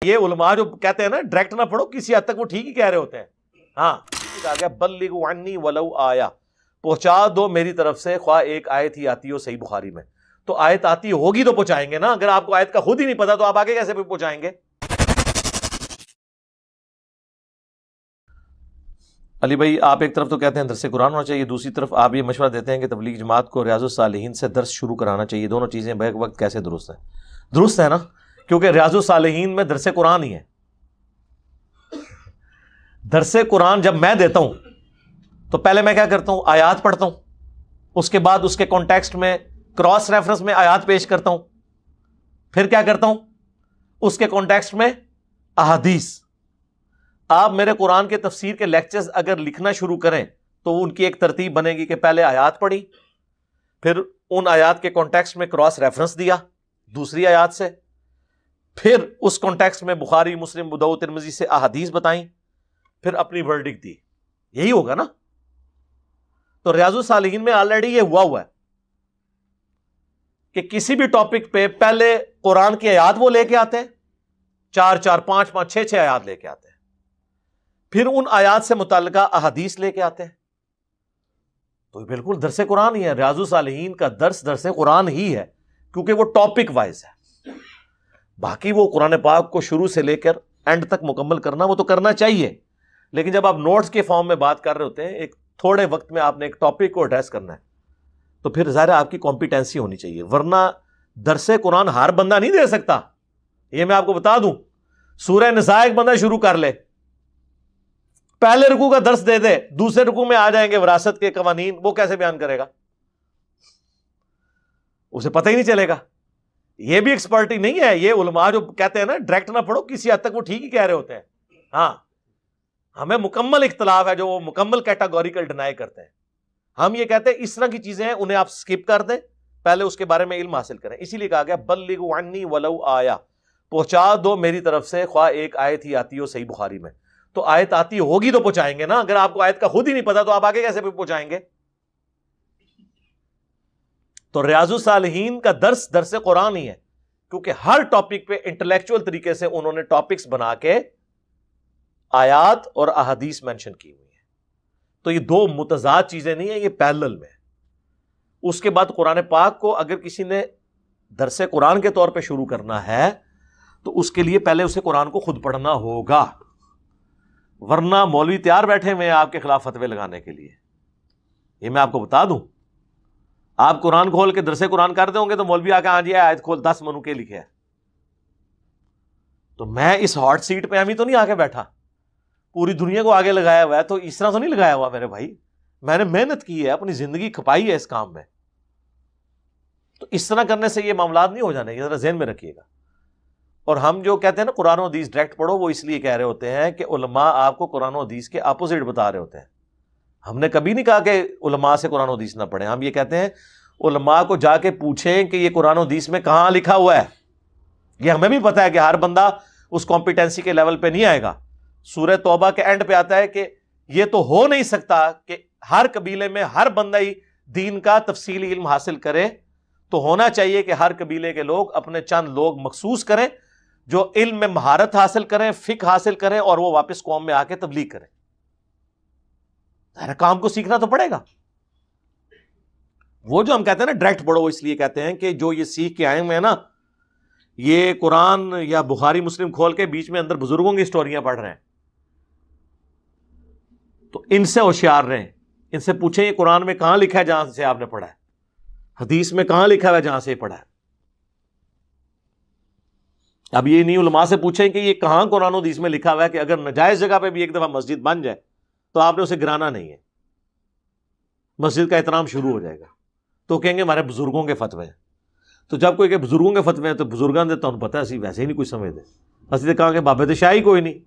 یہ علماء جو کہتے ہیں نا ڈائریکٹ نہ پڑھو، کسی حد تک وہ ٹھیک ہی کہہ رہے ہوتے ہیں. ہاں کہا گیا بلغوا عنی ولو آیا، پہنچا دو میری طرف سے خواہ ایک آیت ہی آتی ہو. صحیح بخاری میں تو آیت آتی ہوگی تو پہنچائیں گے نا. اگر آپ کو آیت کا خود ہی نہیں پتا تو آپ آگے کیسے پہنچائیں گے؟ علی بھائی آپ ایک طرف تو کہتے ہیں درس قرآن ہونا چاہیے، دوسری طرف آپ یہ مشورہ دیتے ہیں کہ تبلیغ جماعت کو ریاض الصالحین سے درس شروع کرانا چاہیے. دونوں چیزیں بیک وقت کیسے درست ہیں؟ درست ہے نا، کیونکہ ریاض الصالحین میں درس قرآن ہی ہے. درس قرآن جب میں دیتا ہوں تو پہلے میں کیا کرتا ہوں؟ آیات پڑھتا ہوں، اس کے بعد اس کے کانٹیکسٹ میں کراس ریفرنس میں آیات پیش کرتا ہوں، پھر کیا کرتا ہوں؟ اس کے کانٹیکسٹ میں احادیث. آپ میرے قرآن کے تفسیر کے لیکچرز اگر لکھنا شروع کریں تو ان کی ایک ترتیب بنے گی کہ پہلے آیات پڑھی، پھر ان آیات کے کانٹیکسٹ میں کراس ریفرنس دیا دوسری آیات سے، پھر اس کانٹیکسٹ میں بخاری، مسلم، ابو داؤد، ترمذی سے احادیث بتائیں، پھر اپنی ورڈکٹ دی. یہی ہوگا نا؟ تو ریاض الصالحین میں آلریڈی یہ ہوا ہے کہ کسی بھی ٹاپک پہ پہلے قرآن کی آیات وہ لے کے آتے ہیں، 4 5 5 6 آیات لے کے آتے ہیں، پھر ان آیات سے متعلقہ احادیث لے کے آتے ہیں. تو بالکل درس قرآن ہی ہے. ریاض الصالحین کا درس قرآن ہی ہے، کیونکہ وہ ٹاپک وائز ہے. باقی وہ قرآن پاک کو شروع سے لے کر اینڈ تک مکمل کرنا وہ تو کرنا چاہیے، لیکن جب آپ نوٹس کے فارم میں بات کر رہے ہوتے ہیں، ایک تھوڑے وقت میں آپ نے ایک ٹاپک کو ایڈریس کرنا ہے، تو پھر ظاہر آپ کی کمپیٹنسی ہونی چاہیے. ورنہ درس قرآن ہر بندہ نہیں دے سکتا. یہ میں آپ کو بتا دوں، سورہ نساء ایک بندہ شروع کر لے، پہلے رکوع کا درس دے دے، دوسرے رکوع میں آ جائیں گے وراثت کے قوانین، وہ کیسے بیان کرے گا؟ اسے پتہ ہی نہیں چلے گا. یہ بھی ایکسپرٹی نہیں ہے. یہ علماء جو کہتے ہیں نا ڈائریکٹ نہ پڑھو، کسی حد تک وہ ٹھیک ہی کہہ رہے ہوتے ہیں. ہاں ہمیں مکمل اختلاف ہے جو وہ مکمل کیٹاگوریکل ڈینائی کرتے ہیں. ہم یہ کہتے ہیں اس طرح کی چیزیں ہیں انہیں آپ سکپ کر دیں، پہلے اس کے بارے میں علم حاصل کریں. اسی لیے کہا گیا بلغوا عنی ولو آیا، پہنچا دو میری طرف سے خواہ ایک آیت ہی آتی ہو. صحیح بخاری میں تو آیت آتی ہوگی تو پہنچائیں گے نا. اگر آپ کو آیت کا خود ہی نہیں پتا تو آپ آگے کیسے پہنچائیں گے؟ تو ریاض الصالحین کا درس قرآن ہی ہے، کیونکہ ہر ٹاپک پہ انٹلیکچوئل طریقے سے انہوں نے ٹاپکس بنا کے آیات اور احادیث مینشن کی ہوئی ہیں. تو یہ دو متضاد چیزیں نہیں ہیں، یہ پیرلل میں. اس کے بعد قرآن پاک کو اگر کسی نے درس قرآن کے طور پہ شروع کرنا ہے تو اس کے لیے پہلے اسے قرآن کو خود پڑھنا ہوگا، ورنہ مولوی تیار بیٹھے ہوئے ہیں آپ کے خلاف فتوے لگانے کے لیے. یہ میں آپ کو بتا دوں، آپ قرآن کھول کے درس قرآن کر دیں گے تو مولوی آ کے ہاں جی آیت کھول 10 منو کے لکھے ہے. تو میں اس ہاٹ سیٹ پہ ہم ہی تو نہیں آ کے بیٹھا، پوری دنیا کو آگے لگایا ہوا ہے. تو اس طرح تو نہیں لگایا ہوا میرے بھائی، میں نے محنت کی ہے، اپنی زندگی کھپائی ہے اس کام میں. تو اس طرح کرنے سے یہ معاملات نہیں ہو جانے، یہ ذرا ذہن میں رکھیے گا. اور ہم جو کہتے ہیں نا قرآن و حدیث ڈائریکٹ پڑھو، وہ اس لیے کہہ رہے ہوتے ہیں کہ علماء آپ کو قرآن و حدیث کے اپوزٹ بتا رہے ہوتے ہیں. ہم نے کبھی نہیں کہا کہ علماء سے قرآن و حدیث نہ پڑھیں. ہم یہ کہتے ہیں علماء کو جا کے پوچھیں کہ یہ قرآن و حدیث میں کہاں لکھا ہوا ہے. یہ ہمیں بھی پتا ہے کہ ہر بندہ اس کمپیٹنسی کے لیول پہ نہیں آئے گا. سورہ توبہ کے اینڈ پہ آتا ہے کہ یہ تو ہو نہیں سکتا کہ ہر قبیلے میں ہر بندہ ہی دین کا تفصیلی علم حاصل کرے. تو ہونا چاہیے کہ ہر قبیلے کے لوگ اپنے چند لوگ مخصوص کریں جو علم میں مہارت حاصل کریں، فقہ حاصل کریں، اور وہ واپس قوم میں آ کے تبلیغ کریں. ہر کام کو سیکھنا تو پڑے گا. وہ جو ہم کہتے ہیں نا ڈائریکٹ پڑھو، اس لیے کہتے ہیں کہ جو یہ سیکھ کے آئے ہوئے ہیں نا، یہ قرآن یا بخاری مسلم کھول کے بیچ میں اندر بزرگوں کی سٹوریاں پڑھ رہے ہیں. تو ان سے ہوشیار رہیں، ان سے پوچھیں یہ قرآن میں کہاں لکھا ہے جہاں سے آپ نے پڑھا ہے، حدیث میں کہاں لکھا ہے جہاں سے پڑھا ہے. اب یہ نہیں علماء سے پوچھیں کہ یہ کہاں قرآن و حدیث میں لکھا ہوا ہے کہ اگر ناجائز جگہ پہ بھی ایک دفعہ مسجد بن جائے تو آپ نے اسے گرانا نہیں ہے، مسجد کا احترام شروع ہو جائے گا. تو کہیں گے ہمارے بزرگوں کے فتوے ہیں. تو جب کوئی کہ بزرگوں کے فتوے ہیں تو بزرگوں نے تو پتہ ہے اسی ویسے ہی نہیں کچھ سمجھتے. اسی نے کہا کہ بابے شاہی کوئی نہیں.